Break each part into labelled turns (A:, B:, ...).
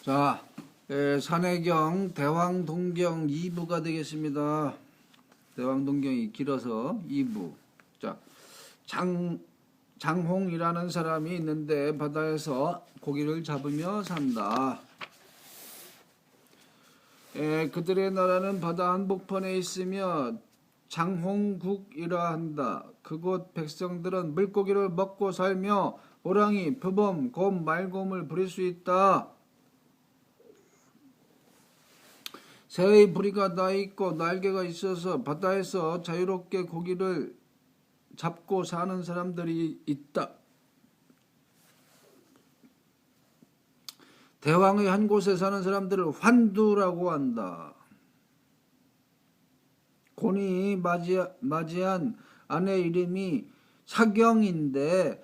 A: 자, 산해경 대왕동경 2부가 되겠습니다. 대왕동경이 길어서 2부. 자, 장홍이라는 사람이 있는데 바다에서 고기를 잡으며 산다. 그들의 나라는 바다 한복판에 있으며 장홍국이라 한다. 그곳 백성들은 물고기를 먹고 살며 호랑이, 표범, 곰, 말곰을 부릴 수 있다. 새의 부리가 나 있고 날개가 있어서 바다에서 자유롭게 고기를 잡고 사는 사람들이 있다. 대왕의 한 곳에 사는 사람들을 환두라고 한다. 곤이 맞이한 아내 이름이 사경인데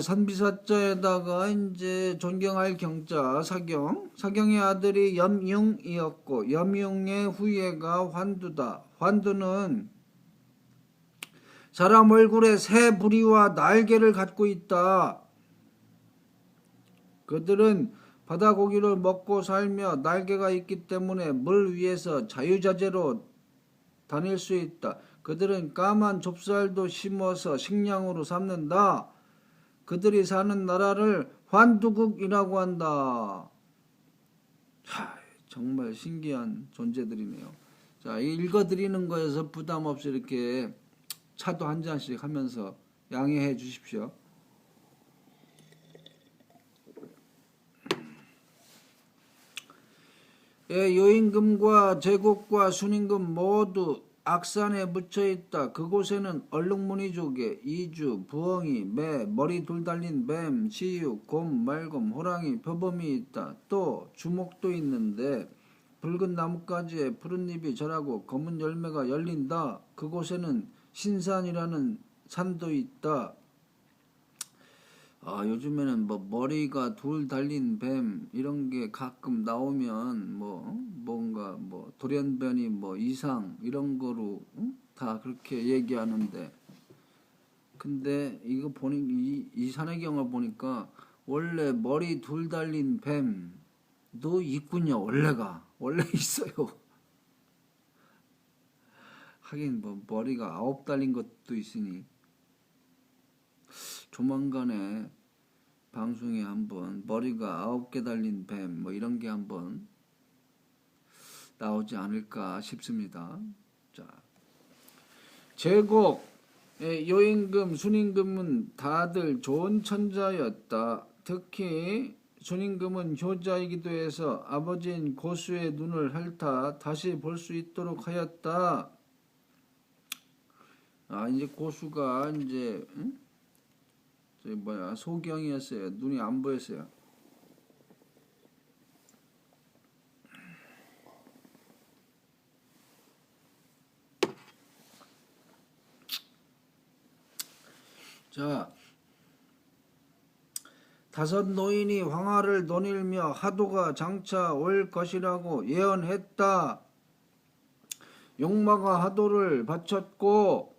A: 선비사자에다가 이제 존경할 경자 사경의 아들이 염융이었고 염융의 후예가 환두다. 환두는 사람 얼굴에 새 부리와 날개를 갖고 있다. 그들은 바다 고기를 먹고 살며 날개가 있기 때문에 물 위에서 자유자재로 다닐 수 있다. 그들은 까만 좁쌀도 심어서 식량으로 삼는다. 그들이 사는 나라를 환두국이라고 한다. 정말 신기한 존재들이네요. 자, 읽어드리는 거에서 부담 없이 이렇게 차도 한 잔씩 하면서 양해해 주십시오. 요임금과 제국과 순임금 모두 악산에 묻혀 있다. 그곳에는 얼룩무늬조개, 이주, 부엉이, 매, 머리 둘 달린 뱀, 시육, 곰, 말곰, 호랑이, 표범이 있다. 또 주목도 있는데 붉은 나뭇가지에 푸른 잎이 자라고 검은 열매가 열린다. 그곳에는 신산이라는 산도 있다. 요즘에는 뭐 머리가 둘 달린 뱀 이런 게 가끔 나오면 뭔가 돌연변이 이상 이런 거로 다 그렇게 얘기하는데, 근데 이거 보니 이 산해경을 보니까 원래 머리 둘 달린 뱀도 있군요. 원래 있어요. 하긴 머리가 9 달린 것도 있으니 조만간에 방송에 한번 머리가 9개 달린 뱀 이런 게 한번 나오지 않을까 싶습니다. 자, 제국 요임금, 순임금은 다들 좋은 천자였다. 특히 순임금은 효자이기도 해서 아버지인 고수의 눈을 핥아 다시 볼 수 있도록 하였다. 이제 고수가 이제 소경이었어요. 눈이 안 보였어요. 자, 다섯 노인이 황하를 논일며 하도가 장차 올 것이라고 예언했다. 용마가 하도를 바쳤고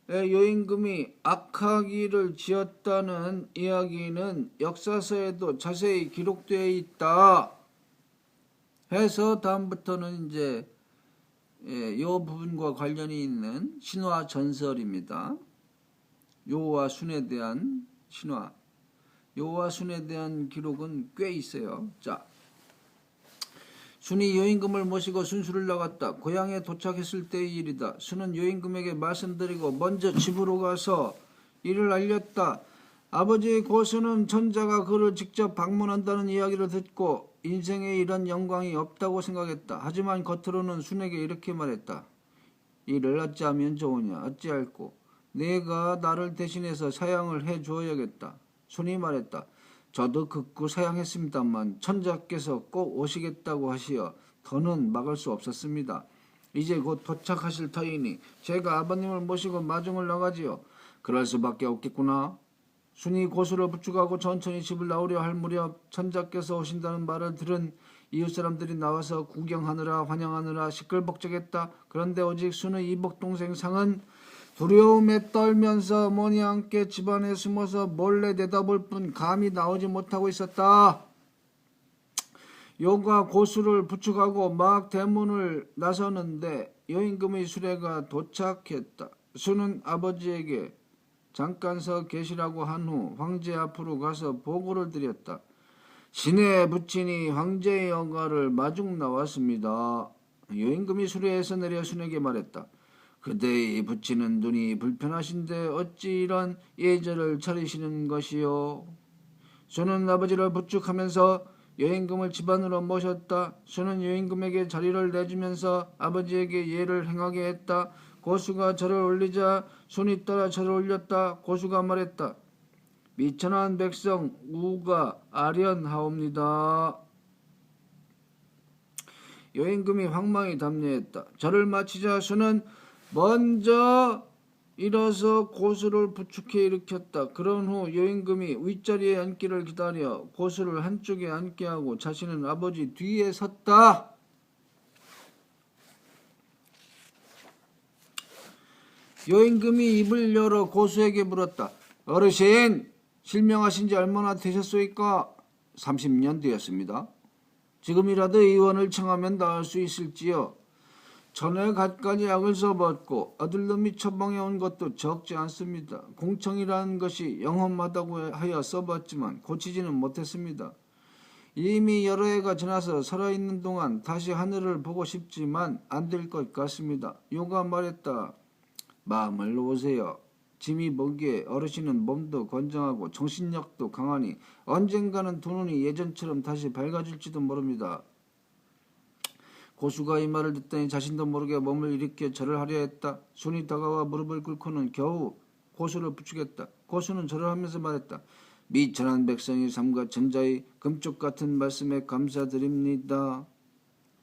A: 요임금이 악하기를 지었다는 이야기는 역사서에도 자세히 기록되어 있다. 해서 다음부터는 이제 이 부분과 관련이 있는 신화 전설입니다. 요와 순에 대한 신화, 요와 순에 대한 기록은 꽤 있어요. 자, 순이 요임금을 모시고 순수를 나갔다. 고향에 도착했을 때의 일이다. 순은 요임금에게 말씀드리고 먼저 집으로 가서 이를 알렸다. 아버지 고수는 천자가 그를 직접 방문한다는 이야기를 듣고 인생에 이런 영광이 없다고 생각했다. 하지만 겉으로는 순에게 이렇게 말했다. 이를 어찌하면 좋으냐, 어찌할꼬. 내가 나를 대신해서 사양을 해 주어야겠다. 순이 말했다. 저도 극구 사양했습니다만 천자께서 꼭 오시겠다고 하시어 더는 막을 수 없었습니다. 이제 곧 도착하실 터이니 제가 아버님을 모시고 마중을 나가지요. 그럴 수밖에 없겠구나. 순이 고수를 부축하고 천천히 집을 나오려 할 무렵 천자께서 오신다는 말을 들은 이웃 사람들이 나와서 구경하느라 환영하느라 시끌벅적했다. 그런데 오직 순의 이복 동생 상은 두려움에 떨면서 어머니와 함께 집안에 숨어서 몰래 내다볼 뿐 감히 나오지 못하고 있었다. 요가 고수를 부축하고 막 대문을 나서는데 여임금의 수레가 도착했다. 수는 아버지에게 잠깐 서 계시라고 한 후 황제 앞으로 가서 보고를 드렸다. 시내 부친이 황제의 영가를 마중 나왔습니다. 여임금이 수레에서 내려 순에게 말했다. 그대의 부친은 눈이 불편하신데 어찌 이런 예절을 차리시는 것이요? 수는 아버지를 부축하면서 여임금을 집안으로 모셨다. 수는 여임금에게 자리를 내주면서 아버지에게 예를 행하게 했다. 고수가 절을 올리자 순이 따라 절을 올렸다. 고수가 말했다. 미천한 백성 우가 아련하옵니다. 여임금이 황망히 답례했다. 절을 마치자 수는 먼저 일어서 고수를 부축해 일으켰다. 그런 후 여임금이 윗자리에 앉기를 기다려 고수를 한쪽에 앉게 하고 자신은 아버지 뒤에 섰다. 여임금이 입을 열어 고수에게 물었다. 어르신, 실명하신 지 얼마나 되셨소이까? 30년 되었습니다. 지금이라도 의원을 청하면 나을 수 있을지요? 전에 갖가지 약을 써봤고 아들놈이 처방해 온 것도 적지 않습니다. 공청이라는 것이 영험하다고 하여 써봤지만 고치지는 못했습니다. 이미 여러 해가 지나서 살아있는 동안 다시 하늘을 보고 싶지만 안 될 것 같습니다. 요가 말했다. 마음을 놓으세요. 짐이 보기에 어르신은 몸도 건장하고 정신력도 강하니 언젠가는 두 눈이 예전처럼 다시 밝아질지도 모릅니다. 고수가 이 말을 듣더니 자신도 모르게 몸을 일으켜 절을 하려 했다. 순이 다가와 무릎을 꿇고는 겨우 고수를 부축했다. 고수는 절을 하면서 말했다. 미천한 백성이 삼가 천자의 금쪽 같은 말씀에 감사드립니다.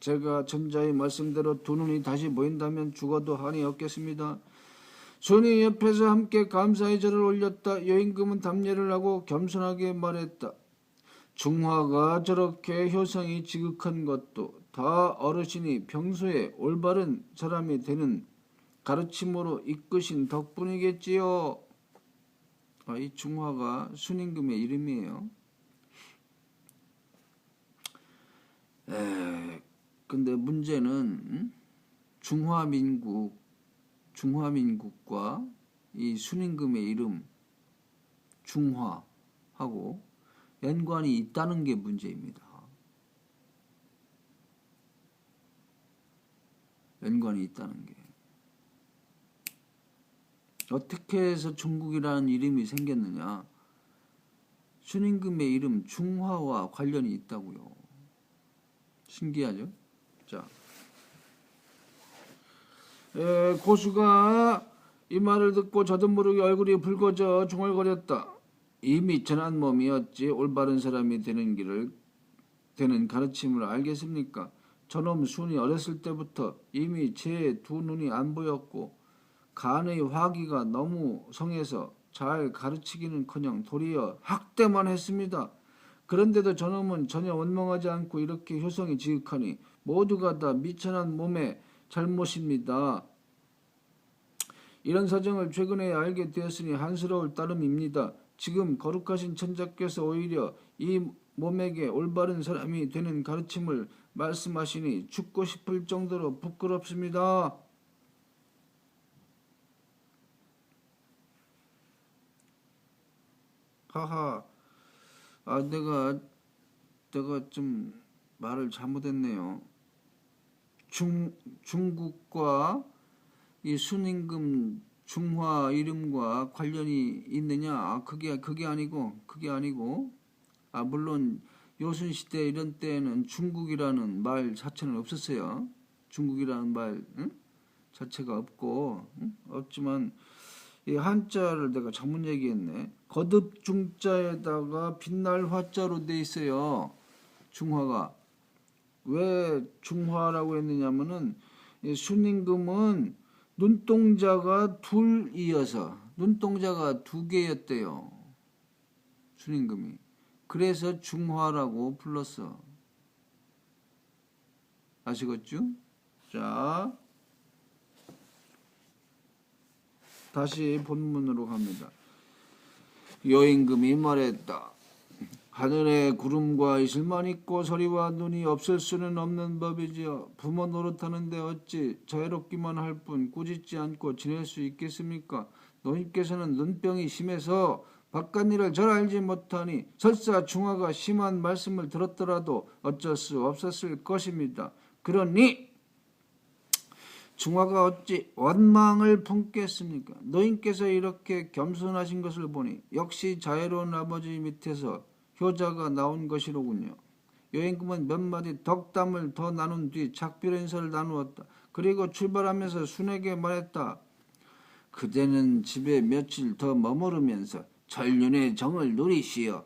A: 제가 천자의 말씀대로 두 눈이 다시 보인다면 죽어도 한이 없겠습니다. 순이 옆에서 함께 감사의 절을 올렸다. 여임금은 답례를 하고 겸손하게 말했다. 중화가 저렇게 효성이 지극한 것도 다 어르신이 평소에 올바른 사람이 되는 가르침으로 이끄신 덕분이겠지요. 이 중화가 순임금의 이름이에요. 근데 문제는 중화민국과 이 순임금의 이름 중화하고 연관이 있다는 게 문제입니다. 연관이 있다는 게. 어떻게 해서 중국이라는 이름이 생겼느냐? 순임금의 이름 중화와 관련이 있다고요. 신기하죠? 자, 고수가 이 말을 듣고 저도 모르게 얼굴이 붉어져 중얼거렸다. 이미 천한 몸이었지 올바른 사람이 되는 가르침을 알겠습니까? 저놈 순이 어렸을 때부터 이미 제 두 눈이 안 보였고 간의 화기가 너무 성해서 잘 가르치기는커녕 도리어 학대만 했습니다. 그런데도 저놈은 전혀 원망하지 않고 이렇게 효성이 지극하니 모두가 다 미천한 몸의 잘못입니다. 이런 사정을 최근에 알게 되었으니 한스러울 따름입니다. 지금 거룩하신 천자께서 오히려 이 몸에게 올바른 사람이 되는 가르침을 말씀하시니 죽고 싶을 정도로 부끄럽습니다. 하하, 내가 좀 말을 잘못했네요. 중국과 이 순임금 중화 이름과 관련이 있느냐? 그게 아니고 물론 요순 시대 이런 때에는 중국이라는 말 자체는 없었어요. 중국이라는 말 자체가 없지만 이 한자를 내가 잘못 얘기했네. 거듭 중자에다가 빛날 화자로 돼 있어요. 중화가. 왜 중화라고 했느냐면은 순임금은 눈동자가 둘이어서 눈동자가 두 개였대요. 순임금이. 그래서 중화라고 불렀어. 아시겠죠? 자, 다시 본문으로 갑니다. 여임금이 말했다. 하늘에 구름과 이슬만 있고 소리와 눈이 없을 수는 없는 법이지요. 부모 노릇하는데 어찌 자유롭기만 할 뿐 꾸짖지 않고 지낼 수 있겠습니까? 노인께서는 눈병이 심해서 바깥 일을 잘 알지 못하니 설사 중화가 심한 말씀을 들었더라도 어쩔 수 없었을 것입니다. 그러니 중화가 어찌 원망을 품겠습니까? 노인께서 이렇게 겸손하신 것을 보니 역시 자애로운 아버지 밑에서 효자가 나온 것이로군요. 여행금은 몇 마디 덕담을 더 나눈 뒤 작별 인사를 나누었다. 그리고 출발하면서 순에게 말했다. 그대는 집에 며칠 더 머무르면서 전륜의 정을 누리시어.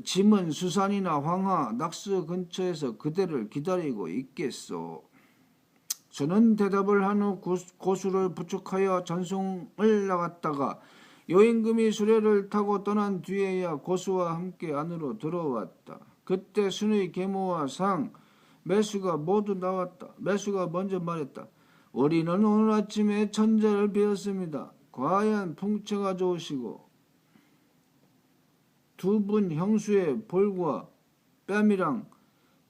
A: 짐은 수산이나 황하, 낙수 근처에서 그대를 기다리고 있겠소. 저는 대답을 한 후 고수를 부축하여 전송을 나갔다가 여인금이 수레를 타고 떠난 뒤에야 고수와 함께 안으로 들어왔다. 그때 순의 계모와 상, 매수가 모두 나왔다. 매수가 먼저 말했다. 우리는 오늘 아침에 천자를 배웠습니다. 과연 풍채가 좋으시고 두 분 형수의 볼과 뺨이랑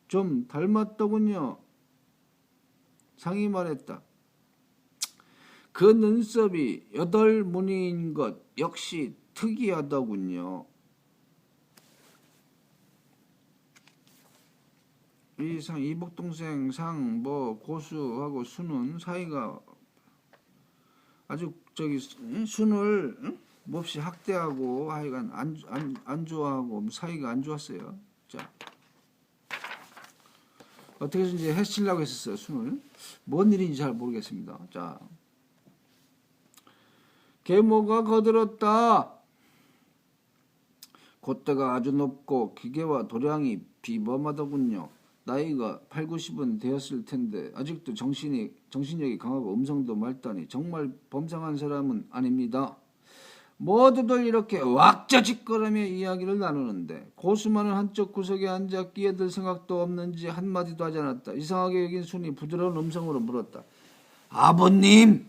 A: 좀 닮았더군요. 상이 말했다. 그 눈썹이 8무늬인 것 역시 특이하더군요. 이 상, 이복동생 상, 고수하고 순은 사이가 아주 순을 몹시 학대하고 하여간 안 좋아하고 사이가 안 좋았어요. 자, 어떻게 이제 해치려고 했었어요, 순을. 뭔 일인지 잘 모르겠습니다. 자, 계모가 거들었다. 콧대가 아주 높고 기계와 도량이 비범하더군요. 나이가 8, 90은 되었을 텐데 아직도 정신력이 강하고 음성도 맑다니 정말 범상한 사람은 아닙니다. 모두들 이렇게 왁자지껄하며 이야기를 나누는데 고수만은 한쪽 구석에 앉아 끼어들 생각도 없는지 한마디도 하지 않았다. 이상하게 여긴 순이 부드러운 음성으로 물었다. 아버님!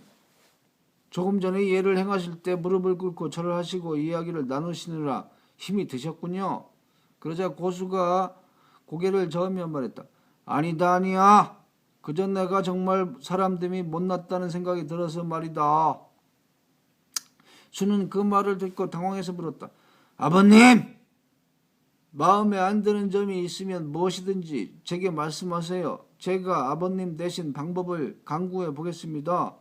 A: 조금 전에 예를 행하실 때 무릎을 꿇고 절을 하시고 이야기를 나누시느라 힘이 드셨군요. 그러자 고수가 고개를 저으며 말했다. 아니다. 그전 내가 정말 사람됨이 못났다는 생각이 들어서 말이다. 수는 그 말을 듣고 당황해서 물었다. 아버님! 마음에 안 드는 점이 있으면 무엇이든지 제게 말씀하세요. 제가 아버님 대신 방법을 강구해 보겠습니다.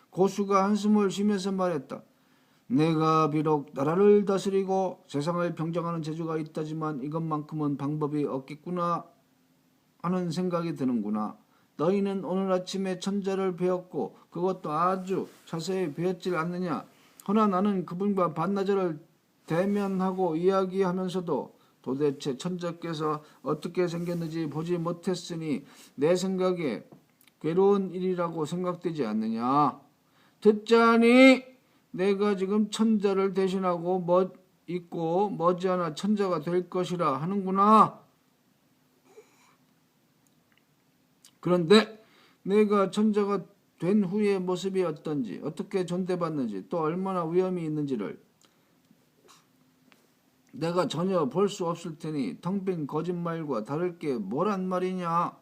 A: 고수가 한숨을 쉬면서 말했다. 내가 비록 나라를 다스리고 세상을 평정하는 재주가 있다지만 이것만큼은 방법이 없겠구나 하는 생각이 드는구나. 너희는 오늘 아침에 천자를 배웠고 그것도 아주 자세히 배웠질 않느냐. 허나 나는 그분과 반나절을 대면하고 이야기하면서도 도대체 천자께서 어떻게 생겼는지 보지 못했으니 내 생각에 괴로운 일이라고 생각되지 않느냐. 듣자니 내가 지금 천자를 대신하고 있고 머지않아 천자가 될 것이라 하는구나. 그런데 내가 천자가 된 후의 모습이 어떤지, 어떻게 존대받는지, 또 얼마나 위험이 있는지를 내가 전혀 볼 수 없을 테니 텅 빈 거짓말과 다를 게 뭐란 말이냐.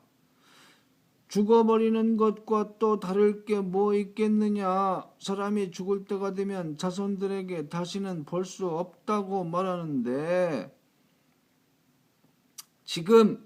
A: 죽어버리는 것과 또 다를 게 뭐 있겠느냐. 사람이 죽을 때가 되면 자손들에게 다시는 볼 수 없다고 말하는데 지금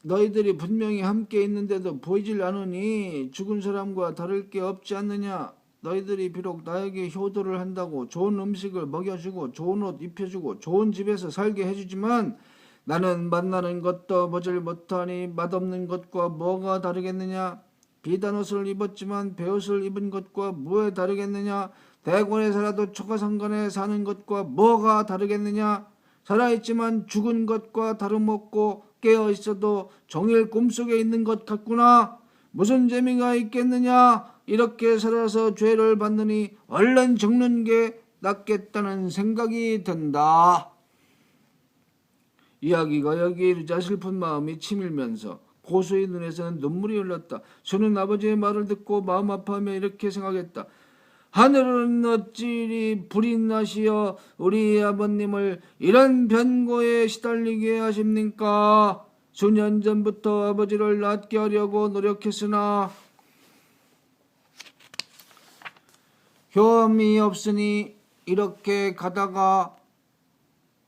A: 너희들이 분명히 함께 있는데도 보이질 않으니 죽은 사람과 다를 게 없지 않느냐. 너희들이 비록 나에게 효도를 한다고 좋은 음식을 먹여주고 좋은 옷 입혀주고 좋은 집에서 살게 해주지만 나는 만나는 것도 보질 못하니 맛없는 것과 뭐가 다르겠느냐. 비단 옷을 입었지만 베옷을 입은 것과 뭐에 다르겠느냐. 대궐에 살아도 초가상간에 사는 것과 뭐가 다르겠느냐. 살아있지만 죽은 것과 다름없고 깨어있어도 종일 꿈속에 있는 것 같구나. 무슨 재미가 있겠느냐. 이렇게 살아서 죄를 받느니 얼른 죽는 게 낫겠다는 생각이 든다. 이야기가 여기에 이르자 슬픈 마음이 치밀면서 고수의 눈에서는 눈물이 흘렀다. 저는 아버지의 말을 듣고 마음 아파하며 이렇게 생각했다. 하늘은 어찌리 불이 나시어 우리 아버님을 이런 변고에 시달리게 하십니까? 수년 전부터 아버지를 낫게 하려고 노력했으나 효험이 없으니 이렇게 가다가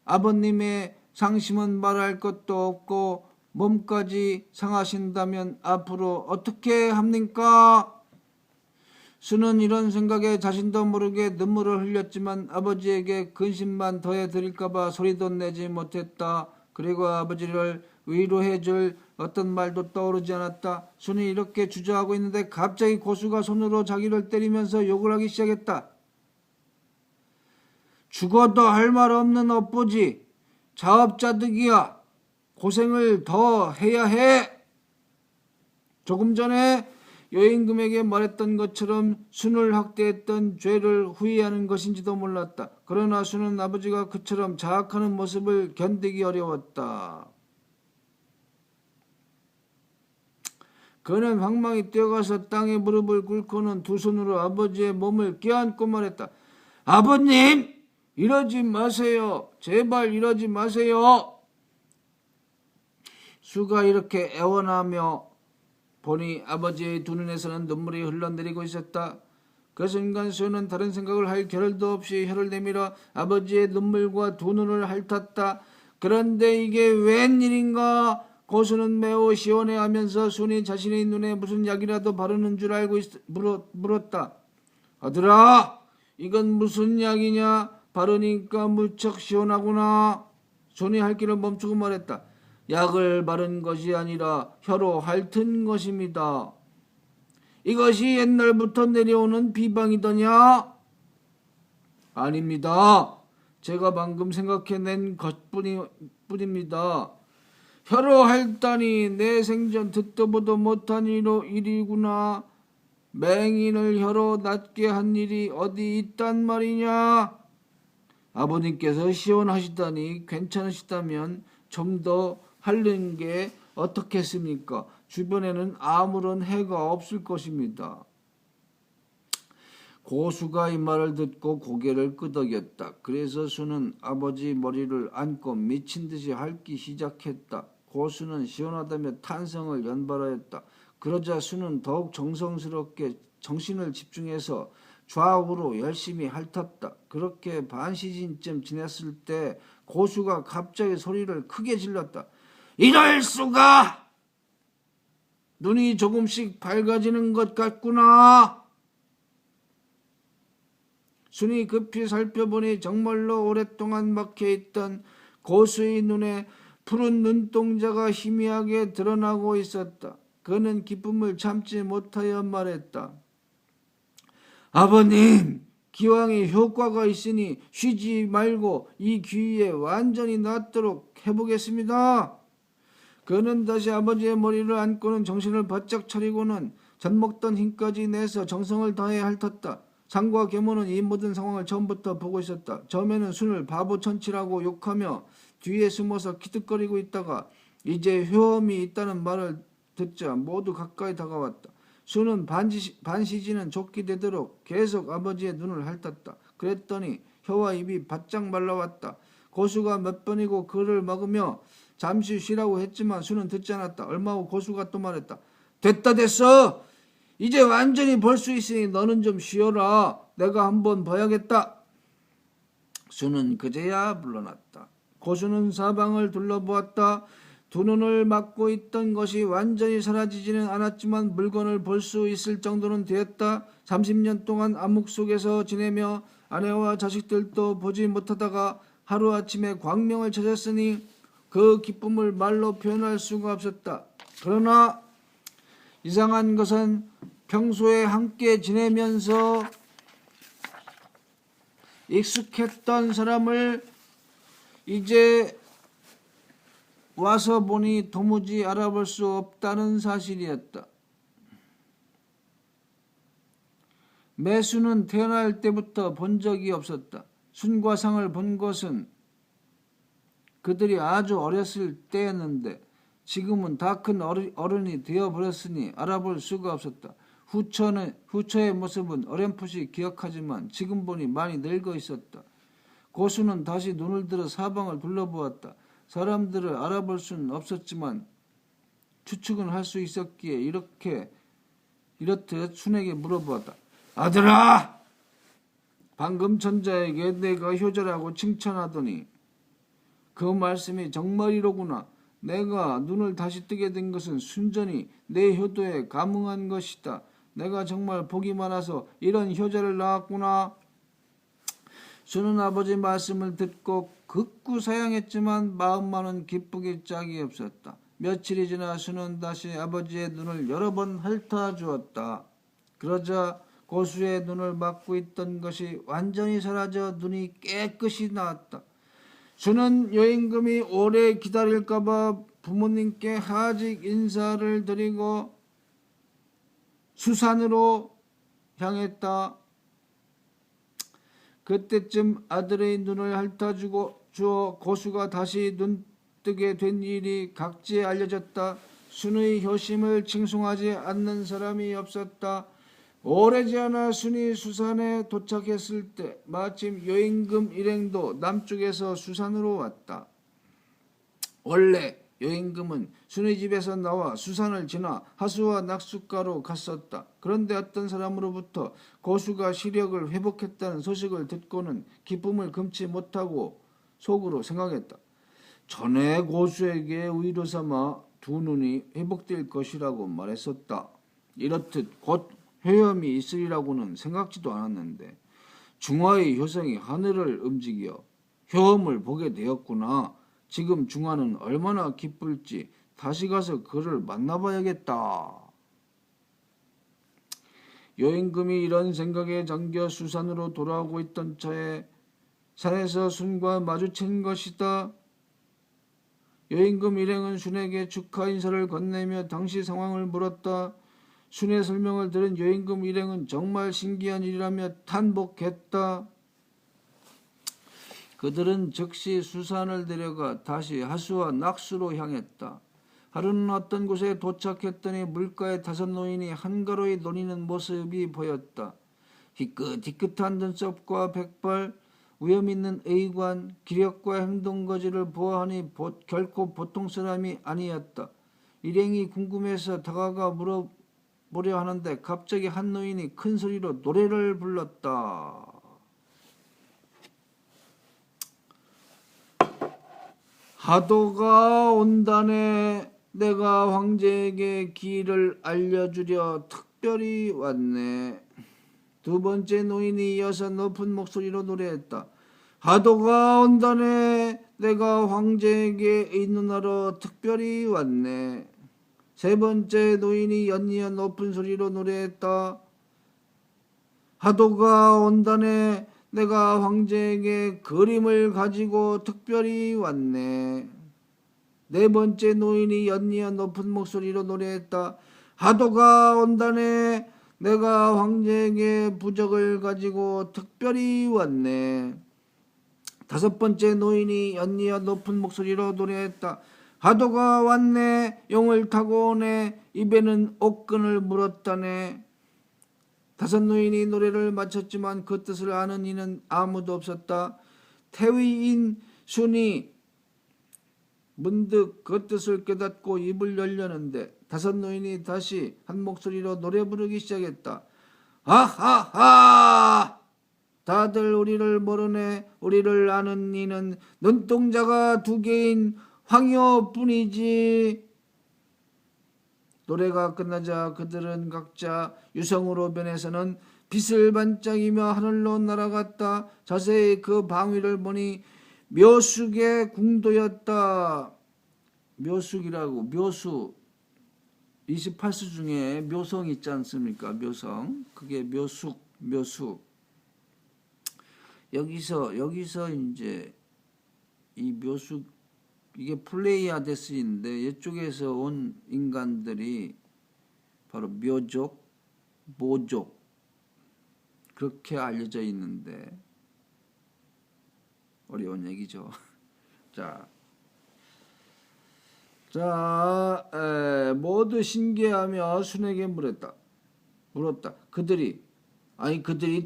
A: 아버님의 상심은 말할 것도 없고 몸까지 상하신다면 앞으로 어떻게 합니까? 수는 이런 생각에 자신도 모르게 눈물을 흘렸지만 아버지에게 근심만 더해 드릴까봐 소리도 내지 못했다. 그리고 아버지를 위로해줄 어떤 말도 떠오르지 않았다. 수는 이렇게 주저하고 있는데 갑자기 고수가 손으로 자기를 때리면서 욕을 하기 시작했다. 죽어도 할 말 없는 엇보지. 자업자득이야. 고생을 더 해야 해. 조금 전에 여인금에게 말했던 것처럼 순을 학대했던 죄를 후회하는 것인지도 몰랐다. 그러나 순은 아버지가 그처럼 자학하는 모습을 견디기 어려웠다. 그는 황망히 뛰어가서 땅에 무릎을 꿇고는 두 손으로 아버지의 몸을 껴안고 말했다. 아버님! 이러지 마세요. 제발 이러지 마세요. 수가 이렇게 애원하며 보니 아버지의 두 눈에서는 눈물이 흘러내리고 있었다. 그 순간 수는 다른 생각을 할 겨를도 없이 혀를 내밀어 아버지의 눈물과 두 눈을 핥았다. 그런데 이게 웬일인가? 고수는 매우 시원해하면서 순이 자신의 눈에 무슨 약이라도 바르는 줄 알고 물었다. 아들아, 이건 무슨 약이냐? 바르니까 무척 시원하구나. 순이 핥기를 멈추고 말했다. 약을 바른 것이 아니라 혀로 핥은 것입니다. 이것이 옛날부터 내려오는 비방이더냐? 아닙니다. 제가 방금 생각해낸 것뿐입니다. 혀로 핥다니 내 생전 듣도 보도 못한 일이구나. 맹인을 혀로 낫게 한 일이 어디 있단 말이냐? 아버님께서 시원하시다니 괜찮으시다면 좀 더 하려는 게 어떻겠습니까? 주변에는 아무런 해가 없을 것입니다. 고수가 이 말을 듣고 고개를 끄덕였다. 그래서 수는 아버지 머리를 안고 미친 듯이 핥기 시작했다. 고수는 시원하다며 탄성을 연발하였다. 그러자 수는 더욱 정성스럽게 정신을 집중해서 좌우로 열심히 핥았다. 그렇게 반시즌쯤 지났을 때 고수가 갑자기 소리를 크게 질렀다. 이럴 수가! 눈이 조금씩 밝아지는 것 같구나. 순이 급히 살펴보니 정말로 오랫동안 막혀있던 고수의 눈에 푸른 눈동자가 희미하게 드러나고 있었다. 그는 기쁨을 참지 못하여 말했다. 아버님, 기왕에 효과가 있으니 쉬지 말고 이 귀에 완전히 낫도록 해보겠습니다. 그는 다시 아버지의 머리를 안고는 정신을 바짝 차리고는 젖먹던 힘까지 내서 정성을 다해 핥았다. 상과 계모는 이 모든 상황을 처음부터 보고 있었다. 처음에는 순을 바보천치라고 욕하며 뒤에 숨어서 키득거리고 있다가 이제 효험이 있다는 말을 듣자 모두 가까이 다가왔다. 순은 반시지는 좋게 되도록 계속 아버지의 눈을 핥았다. 그랬더니 혀와 입이 바짝 말라왔다. 고수가 몇 번이고 그를 막으며 잠시 쉬라고 했지만 순은 듣지 않았다. 얼마 후 고수가 또 말했다. 됐어. 이제 완전히 볼 수 있으니 너는 좀 쉬어라. 내가 한번 봐야겠다. 순은 그제야 물러났다. 고수는 사방을 둘러보았다. 두 눈을 막고 있던 것이 완전히 사라지지는 않았지만 물건을 볼 수 있을 정도는 되었다. 30년 동안 암흑 속에서 지내며 아내와 자식들도 보지 못하다가 하루아침에 광명을 찾았으니 그 기쁨을 말로 표현할 수가 없었다. 그러나 이상한 것은 평소에 함께 지내면서 익숙했던 사람을 이제 와서 보니 도무지 알아볼 수 없다는 사실이었다. 매수는 태어날 때부터 본 적이 없었다. 순과 상을 본 것은 그들이 아주 어렸을 때였는데 지금은 다 큰 어른이 되어버렸으니 알아볼 수가 없었다. 후처의 모습은 어렴풋이 기억하지만 지금 보니 많이 늙어 있었다. 고수는 다시 눈을 들어 사방을 둘러보았다. 사람들을 알아볼 수는 없었지만 추측은 할 수 있었기에 이렇듯 순에게 물어보았다. 아들아! 방금 천자에게 내가 효자라고 칭찬하더니 그 말씀이 정말이로구나. 내가 눈을 다시 뜨게 된 것은 순전히 내 효도에 감응한 것이다. 내가 정말 복이 많아서 이런 효자를 낳았구나. 수는 아버지 말씀을 듣고 극구 사양했지만 마음만은 기쁘기 짝이 없었다. 며칠이 지나 수는 다시 아버지의 눈을 여러 번 핥아주었다. 그러자 고수의 눈을 막고 있던 것이 완전히 사라져 눈이 깨끗이 나왔다. 수는 여임금이 오래 기다릴까봐 부모님께 하직 인사를 드리고 수산으로 향했다. 그때쯤 아들의 눈을 핥아주어 고수가 다시 눈뜨게 된 일이 각지에 알려졌다. 순의 효심을 칭송하지 않는 사람이 없었다. 오래지 않아 순이 수산에 도착했을 때 마침 여임금 일행도 남쪽에서 수산으로 왔다. 원래 여임금은 순의 집에서 나와 수산을 지나 하수와 낙숫가로 갔었다. 그런데 어떤 사람으로부터 고수가 시력을 회복했다는 소식을 듣고는 기쁨을 금치 못하고 속으로 생각했다. 전에 고수에게 위로 삼아 두 눈이 회복될 것이라고 말했었다. 이렇듯 곧 효염이 있으리라고는 생각지도 않았는데 중화의 효성이 하늘을 움직여 효험을 보게 되었구나. 지금 중화는 얼마나 기쁠지 다시 가서 그를 만나봐야겠다. 여임금이 이런 생각에 잠겨 수산으로 돌아오고 있던 차에 산에서 순과 마주친 것이다. 여임금 일행은 순에게 축하 인사를 건네며 당시 상황을 물었다. 순의 설명을 들은 여임금 일행은 정말 신기한 일이라며 탄복했다. 그들은 즉시 수산을 데려가 다시 하수와 낙수로 향했다. 하루는 어떤 곳에 도착했더니 물가에 5 노인이 한가로이 노니는 모습이 보였다. 희끗희끗한 눈썹과 백발, 위험 있는 의관, 기력과 행동거지를 보아하니 결코 보통 사람이 아니었다. 일행이 궁금해서 다가가 물어보려 하는데 갑자기 한 노인이 큰 소리로 노래를 불렀다. 하도가 온다네. 내가 황제에게 길을 알려주려 특별히 왔네. 두 번째 노인이 이어서 높은 목소리로 노래했다. 하도가 온다네. 내가 황제에게 의논하러 특별히 왔네. 세 번째 노인이 연이어 높은 소리로 노래했다. 하도가 온다네. 내가 황제에게 그림을 가지고 특별히 왔네. 네 번째 노인이 연이어 높은 목소리로 노래했다. 하도가 온다네. 내가 황제에게 부적을 가지고 특별히 왔네. 다섯 번째 노인이 연이어 높은 목소리로 노래했다. 하도가 왔네. 용을 타고 오네. 입에는 옥끈을 물었다네. 5 노인이 노래를 마쳤지만 그 뜻을 아는 이는 아무도 없었다. 태위인 순이 문득 그 뜻을 깨닫고 입을 열려는데 5 노인이 다시 한 목소리로 노래 부르기 시작했다. 하하하! 다들 우리를 모르네. 우리를 아는 이는 눈동자가 2개인 황효뿐이지. 노래가 끝나자 그들은 각자 유성으로 변해서는 빛을 반짝이며 하늘로 날아갔다. 자세히 그 방위를 보니 묘숙의 궁도였다. 묘숙이라고, 묘수 28수 중에 묘성 있지 않습니까? 묘성, 그게 묘숙. 여기서 이제 이 묘숙, 이게 플레이아데스인데 이쪽에서 온 인간들이 바로 묘족, 모족 그렇게 알려져 있는데 어려운 얘기죠. 모두 신기하며 순에게 물었다. 물었다. 그들이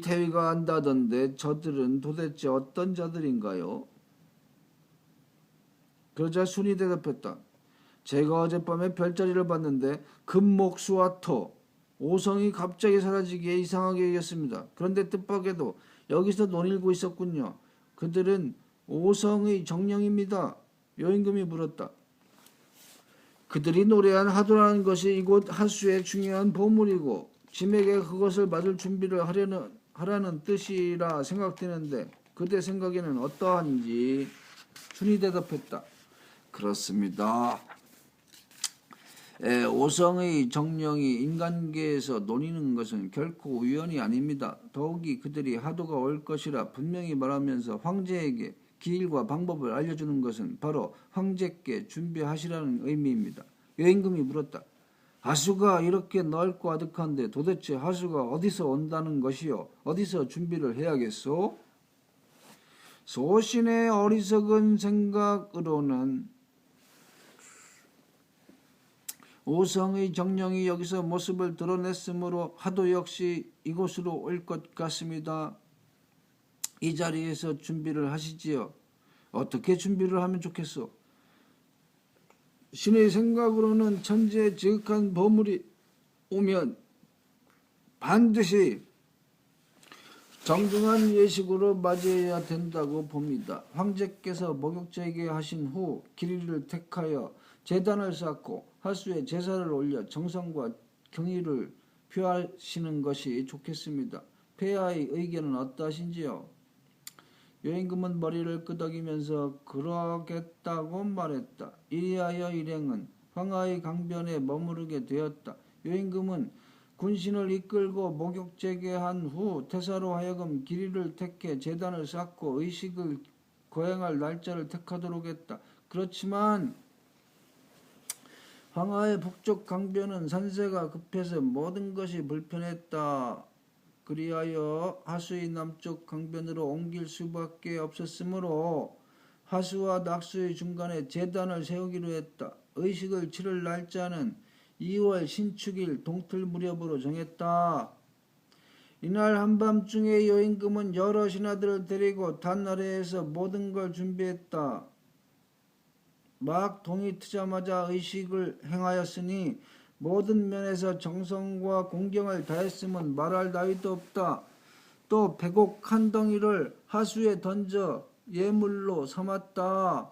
A: 태위가 안다던데 저들은 도대체 어떤 자들인가요? 그러자 순이 대답했다. 제가 어젯밤에 별자리를 봤는데 금목수와 토, 오성이 갑자기 사라지기에 이상하게 여겼습니다. 그런데 뜻밖에도 여기서 논일고 있었군요. 그들은 오성의 정령입니다. 여임금이 물었다. 그들이 노래한 하도라는 것이 이곳 하수의 중요한 보물이고 짐에게 그것을 받을 준비를 하라는 뜻이라 생각되는데 그대 생각에는 어떠한지? 순이 대답했다. 그렇습니다. 오성의 정령이 인간계에서 논의는 것은 결코 우연이 아닙니다. 더욱이 그들이 하도가 올 것이라 분명히 말하면서 황제에게 길과 방법을 알려주는 것은 바로 황제께 준비하시라는 의미입니다. 여임금이 물었다. 하수가 이렇게 넓고 아득한데 도대체 하수가 어디서 온다는 것이요? 어디서 준비를 해야겠소? 소신의 어리석은 생각으로는 오성의 정령이 여기서 모습을 드러냈으므로 하도 역시 이곳으로 올 것 같습니다. 이 자리에서 준비를 하시지요. 어떻게 준비를 하면 좋겠소? 신의 생각으로는 천지에 지극한 보물이 오면 반드시 정중한 예식으로 맞이해야 된다고 봅니다. 황제께서 목욕제에게 하신 후 길이를 택하여 제단을 쌓고 하수에 제사를 올려 정성과 경의를 표하시는 것이 좋겠습니다. 폐하의 의견은 어떠하신지요? 여임금은 머리를 끄덕이면서 그러겠다고 말했다. 이리하여 일행은 황하의 강변에 머무르게 되었다. 여임금은 군신을 이끌고 목욕제게 한 후 태사로 하여금 길이를 택해 제단을 쌓고 의식을 거행할 날짜를 택하도록 했다. 그렇지만 황하의 북쪽 강변은 산세가 급해서 모든 것이 불편했다. 그리하여 하수의 남쪽 강변으로 옮길 수밖에 없었으므로 하수와 낙수의 중간에 제단을 세우기로 했다. 의식을 치를 날짜는 2월 신축일 동틀 무렵으로 정했다. 이날 한밤중에 여임금은 여러 신하들을 데리고 단나라에서 모든 걸 준비했다. 막 동이 트자마자 의식을 행하였으니 모든 면에서 정성과 공경을 다했음은 말할 나위도 없다. 또 백옥 한 덩이를 하수에 던져 예물로 삼았다.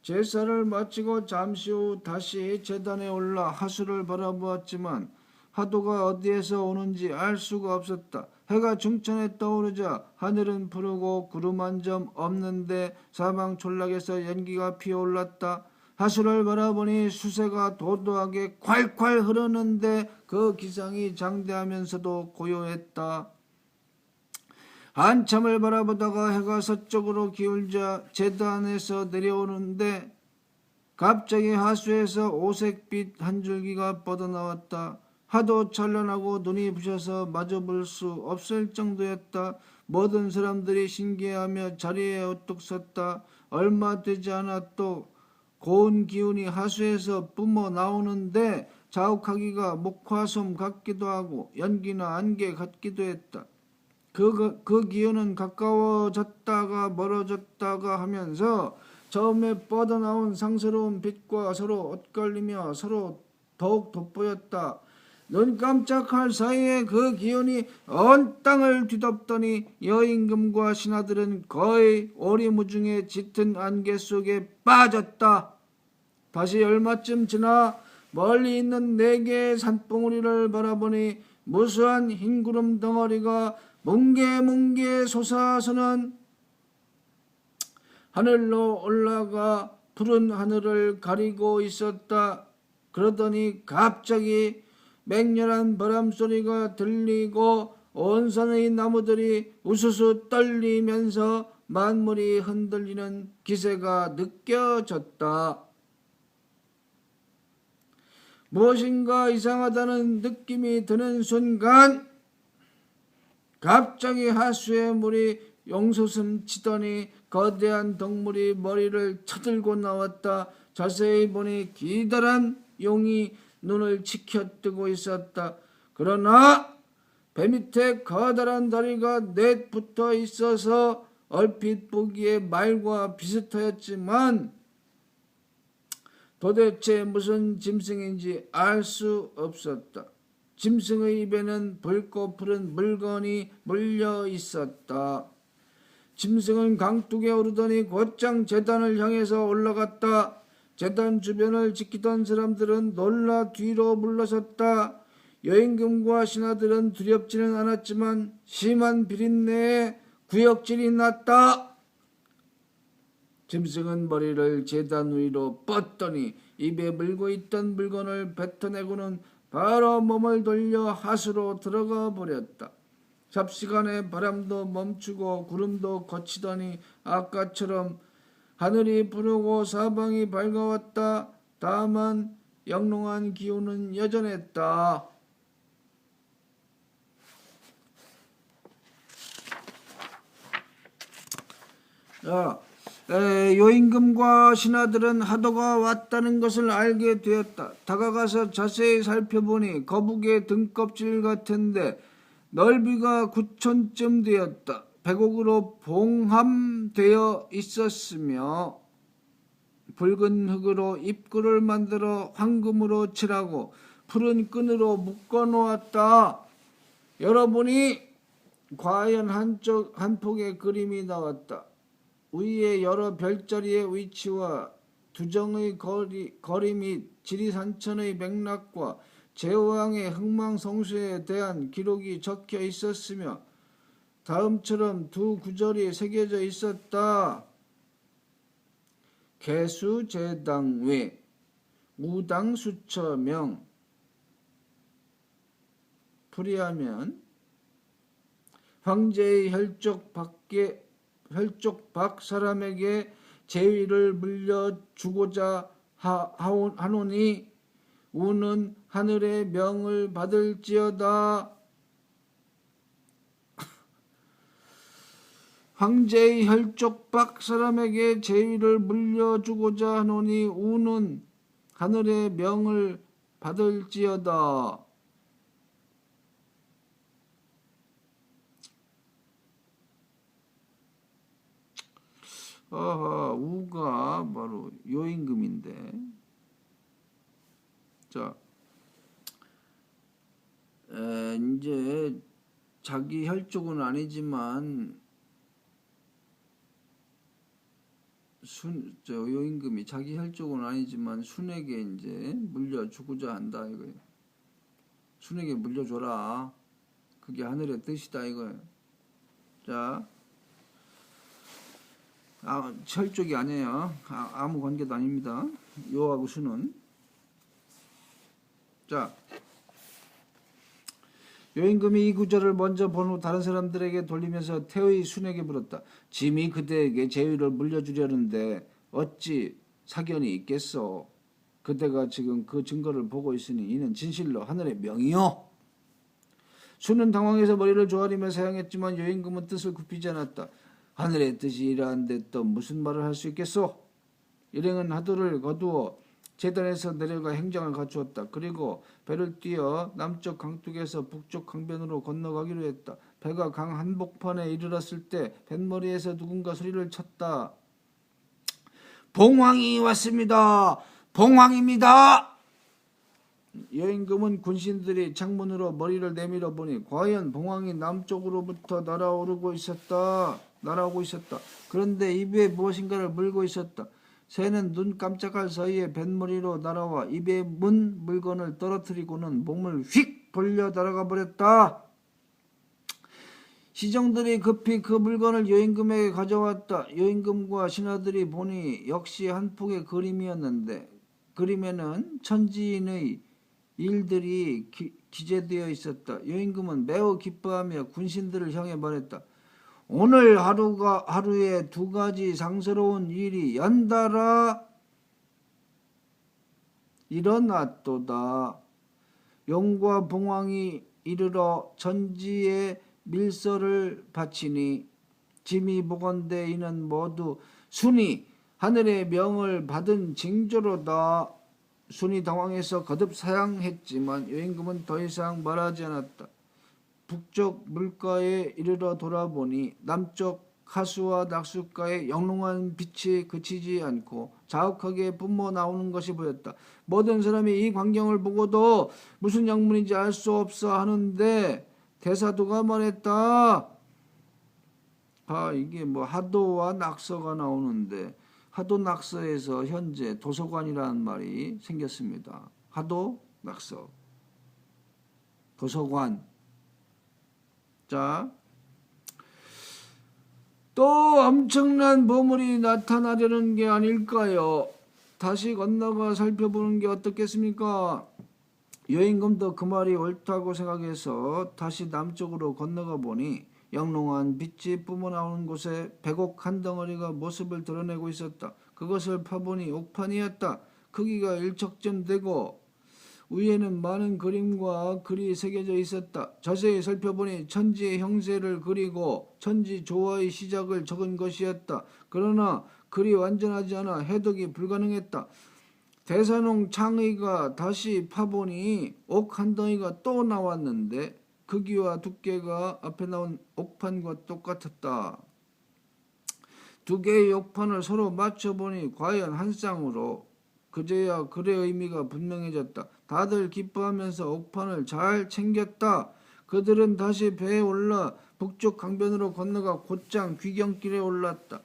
A: 제사를 마치고 잠시 후 다시 제단에 올라 하수를 바라보았지만 하도가 어디에서 오는지 알 수가 없었다. 해가 중천에 떠오르자 하늘은 푸르고 구름 한 점 없는데 사방 촌락에서 연기가 피어올랐다. 하수를 바라보니 수세가 도도하게 콸콸 흐르는데 그 기상이 장대하면서도 고요했다. 한참을 바라보다가 해가 서쪽으로 기울자 제단에서 내려오는데 갑자기 하수에서 오색빛 한 줄기가 뻗어나왔다. 하도 찬란하고 눈이 부셔서 마저 볼 수 없을 정도였다. 모든 사람들이 신기해하며 자리에 우뚝 섰다. 얼마 되지 않아 또 고운 기운이 하수에서 뿜어 나오는데 자욱하기가 목화솜 같기도 하고 연기나 안개 같기도 했다. 그 기운은 가까워졌다가 멀어졌다가 하면서 처음에 뻗어나온 상스러운 빛과 서로 엇갈리며 서로 더욱 돋보였다. 눈 깜짝할 사이에 그 기운이 온 땅을 뒤덮더니 여임금과 신하들은 거의 오리무중에 짙은 안개 속에 빠졌다. 다시 얼마쯤 지나 멀리 있는 4개의 산봉우리를 바라보니 무수한 흰구름 덩어리가 뭉게뭉게 솟아서는 하늘로 올라가 푸른 하늘을 가리고 있었다. 그러더니 갑자기 맹렬한 바람소리가 들리고 온 산의 나무들이 우수수 떨리면서 만물이 흔들리는 기세가 느껴졌다. 무엇인가 이상하다는 느낌이 드는 순간 갑자기 하수의 물이 용솟음 치더니 거대한 덩물이 머리를 쳐들고 나왔다. 자세히 보니 기다란 용이 눈을 치켜뜨고 있었다. 그러나 배 밑에 커다란 다리가 넷 붙어 있어서 얼핏 보기에 말과 비슷하였지만 도대체 무슨 짐승인지 알 수 없었다. 짐승의 입에는 붉고 푸른 물건이 물려 있었다. 짐승은 강둑에 오르더니 곧장 제단을 향해서 올라갔다. 제단 주변을 지키던 사람들은 놀라 뒤로 물러섰다. 여임금과 신하들은 두렵지는 않았지만 심한 비린내에 구역질이 났다. 짐승은 머리를 제단 위로 뻗더니 입에 물고 있던 물건을 뱉어내고는 바로 몸을 돌려 하수로 들어가 버렸다. 잡시간에 바람도 멈추고 구름도 걷히더니 아까처럼 하늘이 푸르고 사방이 밝아왔다. 다만 영롱한 기운은 여전했다. 자, 요임금과 신하들은 하도가 왔다는 것을 알게 되었다. 다가가서 자세히 살펴보니 거북의 등껍질 같은데 넓이가 9촌쯤 되었다. 백옥으로 봉함되어 있었으며 붉은 흑으로 입구를 만들어 황금으로 칠하고 푸른 끈으로 묶어 놓았다. 여러분이 과연 한 폭의 그림이 나왔다. 위에 여러 별자리의 위치와 두정의 거리 및 지리산천의 맥락과 제왕의 흥망성쇠에 대한 기록이 적혀 있었으며 다음처럼 두 구절이 새겨져 있었다. 개수제당 외 우당수처명 풀이하면 황제의 혈족 박 사람에게 제위를 물려주고자 하노니 우는 하늘의 명을 받을지어다. 황제의 혈족 박 사람에게 제위를 물려주고자 하노니 우는 하늘의 명을 받을지어다. 우가 바로 요임금인데, 자, 이제 자기 혈족은 아니지만 요임금이 자기 혈족은 아니지만 순에게 이제 물려주고자 한다 이거예요. 순에게 물려줘라. 그게 하늘의 뜻이다 이거예요. 자. 혈족이 아니에요. 아무 관계도 아닙니다. 요하고 수는. 자, 요임금이 이 구절을 먼저 본 후 다른 사람들에게 돌리면서 태의 순에게 물었다. 짐이 그대에게 제위를 물려주려는데 어찌 사견이 있겠소? 그대가 지금 그 증거를 보고 있으니 이는 진실로 하늘의 명이요. 순은 당황해서 머리를 조아리며 사양했지만 요임금은 뜻을 굽히지 않았다. 하늘의 뜻이 이러한데 또 무슨 말을 할 수 있겠소? 일행은 하도를 거두어 제단에서 내려가 행장을 갖추었다. 그리고 배를 띄어 남쪽 강둑에서 북쪽 강변으로 건너가기로 했다. 배가 강 한복판에 이르렀을 때 뱃머리에서 누군가 소리를 쳤다. 봉황이 왔습니다. 봉황입니다. 여임금은 군신들이 창문으로 머리를 내밀어 보니 과연 봉황이 남쪽으로부터 날아오고 있었다. 그런데 입에 무엇인가를 물고 있었다. 새는 눈 깜짝할 사이에 뱃머리로 날아와 입에 문 물건을 떨어뜨리고는 몸을 휙 벌려 날아가 버렸다. 시정들이 급히 그 물건을 여임금에게 가져왔다. 여임금과 신하들이 보니 역시 한 폭의 그림이었는데 그림에는 천지인의 일들이 기재되어 있었다. 여임금은 매우 기뻐하며 군신들을 향해 말했다. 오늘 하루에 두 가지 상스러운 일이 연달아 일어났도다. 용과 봉황이 이르러 전지에 밀서를 바치니 짐이 보건대 이는 모두 순이 하늘의 명을 받은 징조로다. 순이 당황해서 거듭 사양했지만 여임금은 더 이상 말하지 않았다. 북쪽 물가에 이르러 돌아보니 남쪽 하수와 낙숫가에 영롱한 빛이 그치지 않고 자욱하게 뿜어 나오는 것이 보였다. 모든 사람이 이 광경을 보고도 무슨 약문인지 알 수 없어 하는데 대사도가 말했다. 이게 뭐 하도와 낙서가 나오는데 하도 낙서에서 현재 도서관이라는 말이 생겼습니다. 하도 낙서 도서관. 자, 또 엄청난 보물이 나타나려는 게 아닐까요? 다시 건너가 살펴보는 게 어떻겠습니까? 여임금도 그 말이 옳다고 생각해서 다시 남쪽으로 건너가 보니 영롱한 빛이 뿜어나오는 곳에 백옥 한 덩어리가 모습을 드러내고 있었다. 그것을 파보니 옥판이었다. 크기가 일척쯤 되고 위에는 많은 그림과 글이 새겨져 있었다. 자세히 살펴보니 천지의 형세를 그리고 천지 조화의 시작을 적은 것이었다. 그러나 글이 완전하지 않아 해독이 불가능했다. 대사농 창의가 다시 파보니 옥 한 덩이가 또 나왔는데 크기와 두께가 앞에 나온 옥판과 똑같았다. 두 개의 옥판을 서로 맞춰보니 과연 한 쌍으로 그제야 글의 의미가 분명해졌다. 다들 기뻐하면서 옥판을 잘 챙겼다. 그들은 다시 배에 올라 북쪽 강변으로 건너가 곧장 귀경길에 올랐다.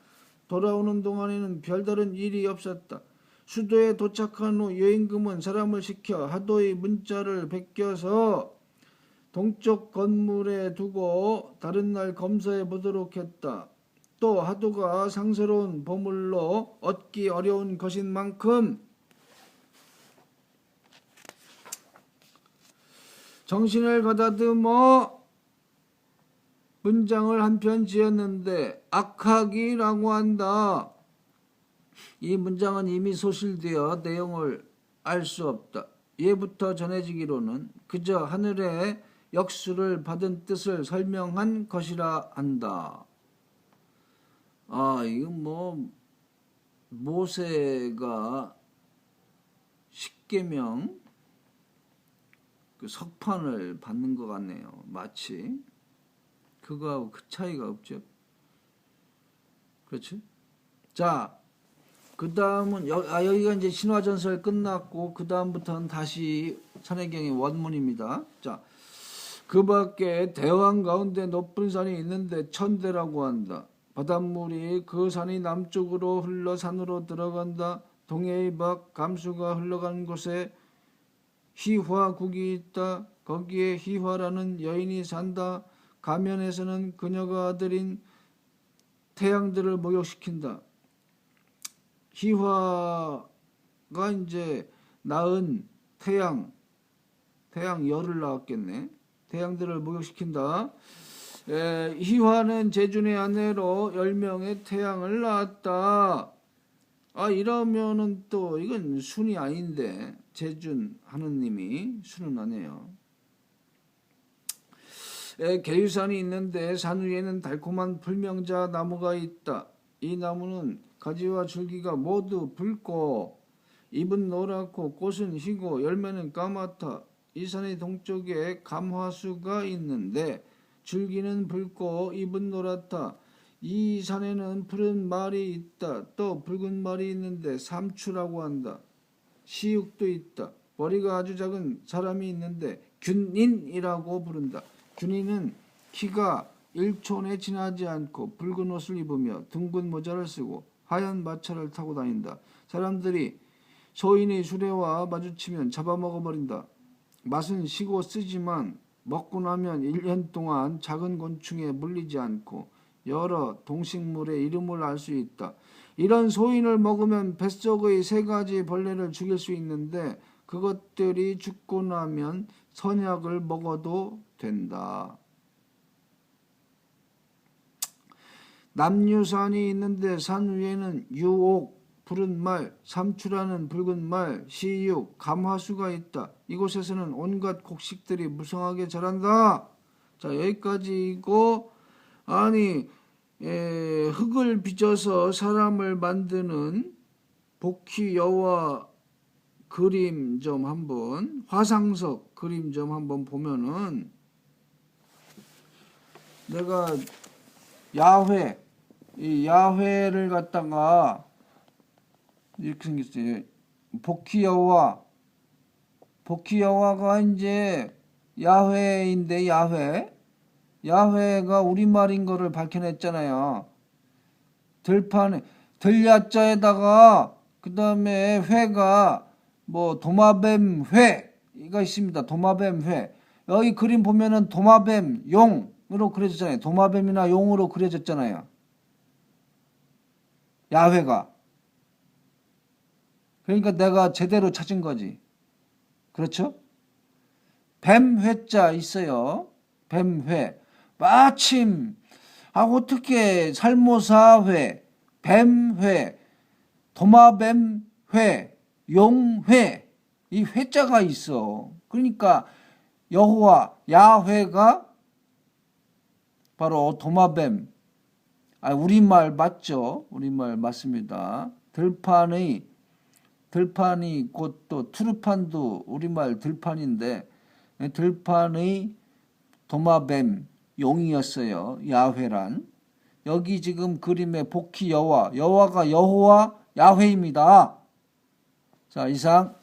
A: 돌아오는 동안에는 별다른 일이 없었다. 수도에 도착한 후 여임금은 사람을 시켜 하도의 문자를 베껴서 동쪽 건물에 두고 다른 날 검사해 보도록 했다. 또 하도가 상스러운 보물로 얻기 어려운 것인 만큼 정신을 가다듬어 문장을 한 편 지었는데 악학이라고 한다. 이 문장은 이미 소실되어 내용을 알 수 없다. 예부터 전해지기로는 그저 하늘의 역수를 받은 뜻을 설명한 것이라 한다. 이건 뭐 모세가 십계명 그 석판을 받는 것 같네요. 마치 그거하고 그 차이가 없죠. 그렇죠? 자, 그 다음은 여기가 이제 신화전설 끝났고 그 다음부터는 다시 산해경의 원문입니다. 자, 그 밖에 대왕 가운데 높은 산이 있는데 천대라고 한다. 바닷물이 그 산이 남쪽으로 흘러 산으로 들어간다. 동해의 밖 감수가 흘러간 곳에 희화국이 있다. 거기에 희화라는 여인이 산다. 가면에서는 그녀가 아들인 태양들을 목욕시킨다. 희화가 이제 낳은 태양 열을 낳았겠네. 태양들을 목욕시킨다. 희화는 제준의 아내로 10명의 태양을 낳았다. 이러면은 또 이건 순이 아닌데 제준 하느님이 순은 아니에요. 계유산이 있는데 산 위에는 달콤한 불명자 나무가 있다. 이 나무는 가지와 줄기가 모두 붉고 잎은 노랗고 꽃은 희고 열매는 까맣다. 이 산의 동쪽에 감화수가 있는데 줄기는 붉고 잎은 노랗다. 이 산에는 푸른 말이 있다. 또 붉은 말이 있는데 삼추라고 한다. 시육도 있다. 머리가 아주 작은 사람이 있는데 균인이라고 부른다. 균인은 키가 1촌에 지나지 않고 붉은 옷을 입으며 둥근 모자를 쓰고 하얀 마차를 타고 다닌다. 사람들이 소인의 수레와 마주치면 잡아먹어버린다. 맛은 시고 쓰지만 먹고 나면 1년 동안 작은 곤충에 물리지 않고 여러 동식물의 이름을 알 수 있다. 이런 소인을 먹으면 뱃속의 3가지 벌레를 죽일 수 있는데 그것들이 죽고 나면 선약을 먹어도 된다. 남유산이 있는데 산 위에는 유옥, 푸른 말, 삼추라는 붉은 말, 시육, 감화수가 있다. 이곳에서는 온갖 곡식들이 무성하게 자란다. 자, 여기까지이고, 흙을 빚어서 사람을 만드는 복희 여와 그림 좀 한번 화상석 그림 좀 한번 보면은 내가 야훼 이 야훼를 갖다가 이렇게 생겼어요. 복희여호와가 이제 야훼인데 야훼가 우리말인 거를 밝혀냈잖아요. 들판에 들야자에다가 그 다음에 회가 뭐 도마뱀 회가 있습니다. 도마뱀 회. 여기 그림 보면은 도마뱀 용으로 그려졌잖아요. 도마뱀이나 용으로 그려졌잖아요. 야훼가. 그러니까 내가 제대로 찾은 거지. 그렇죠? 뱀 회자 있어요. 뱀 회. 마침 어떻게 살모사 회, 뱀 회, 도마뱀 회, 용회 이 회자가 있어. 그러니까 여호와 야훼가 바로 도마뱀. 우리말 맞죠? 우리말 맞습니다. 들판이 곧 또 투르판도 우리말 들판인데 들판의 도마뱀 용이었어요. 야훼란. 여기 지금 그림의 복희 여호와가 여호와 야훼입니다. 자, 이상